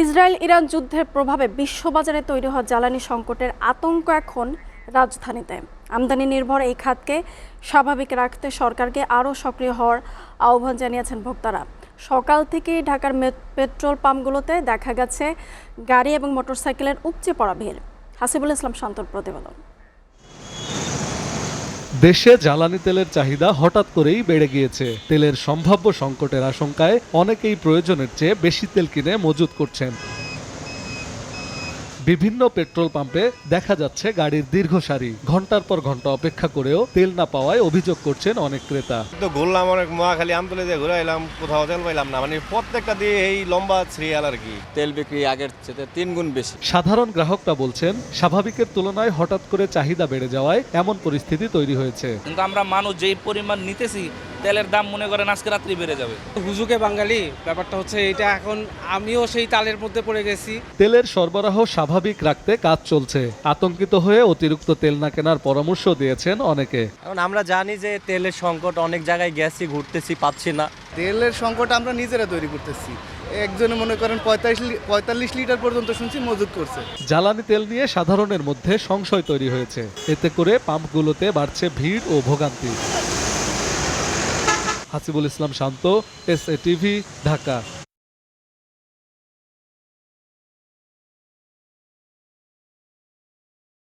Israel Iran যুদ্ধের প্রভাবে বিশ্ববাজারে তৈরি হওয়া জ্বালানি সংকটের আতঙ্ক এখন রাজধানীতে। আমদানি নির্ভর এই খাতকে স্বাভাবিক রাখতে সরকারকে আরও সক্রিয় হওয়ার আহ্বান জানিয়েছেন ভোক্তারা। সকাল থেকেই ঢাকার পেট্রোল পাম্পগুলোতে দেখা গেছে গাড়ি এবং মোটরসাইকেলের উপচে পড়া ভিড়। হাসিবুল ইসলাম শান্তর প্রতিবেদন। দেশে জ্বালানি তেলের চাহিদা হঠাৎ করেই বেড়ে গিয়েছে। তেলের সম্ভাব্য সংকটের আশঙ্কায় অনেকেই প্রয়োজনের চেয়ে বেশি তেল কিনে মজুত করছেন। বিভিন্ন পেট্রোল পাম্পে দেখা যাচ্ছে গাড়ির দীর্ঘ সারি। ঘন্টার পর ঘন্টা অপেক্ষা করেও তেল না পাওয়ায় অভিযোগ করছেন অনেক ক্রেতা। তো ঘুরলাম অনেক, মহাখালী আমতলে দিয়ে ঘুরে এলাম, কোথাও তেল পাইলাম না। মানে প্রত্যেকটা দিয়ে এই লম্বা সিরিয়াল আর কি। তেল বিক্রি আগের চেয়ে 3 গুণ বেশি। সাধারণ গ্রাহকরা বলছেন স্বাভাবিকের তুলনায় হঠাৎ করে চাহিদা বেড়ে যাওয়ায় এমন পরিস্থিতি তৈরি হয়েছে। কিন্তু আমরা মানুষ যেই পরিমাণ নিতেছি, তেলের দাম মনে করেন আজকে রাত্রি বেড়ে যাবে। হুজুকে বাঙালি ব্যাপারটা হচ্ছে এটা, এখন আমিও সেই তালের মধ্যে পড়ে গেছি। তেলের সরবরাহ স্বাভাবিক রাখতে কাজ চলছে। আতঙ্কিত হয়ে অতিরিক্ত তেল না কেনার পরামর্শ দিয়েছেন অনেকে। এখন আমরা জানি যে তেলের সংকট, অনেক জায়গায় গেছি, ঘুরতেছি, পাচ্ছি না। তেলের সংকট আমরা নিজেরা তৈরি করতেছি। একজনে মনে করেন 45 লিটার পর্যন্ত শুনছি মজুত করছে। জ্বালানি তেল নিয়ে সাধারণের মধ্যে সংশয় তৈরি হয়েছে। এতে করে পাম্পগুলোতে বাড়ছে ভিড় ও ভোগান্তি। হাসিবুল ইসলাম শান্ত, SA টিভি, ঢাকা।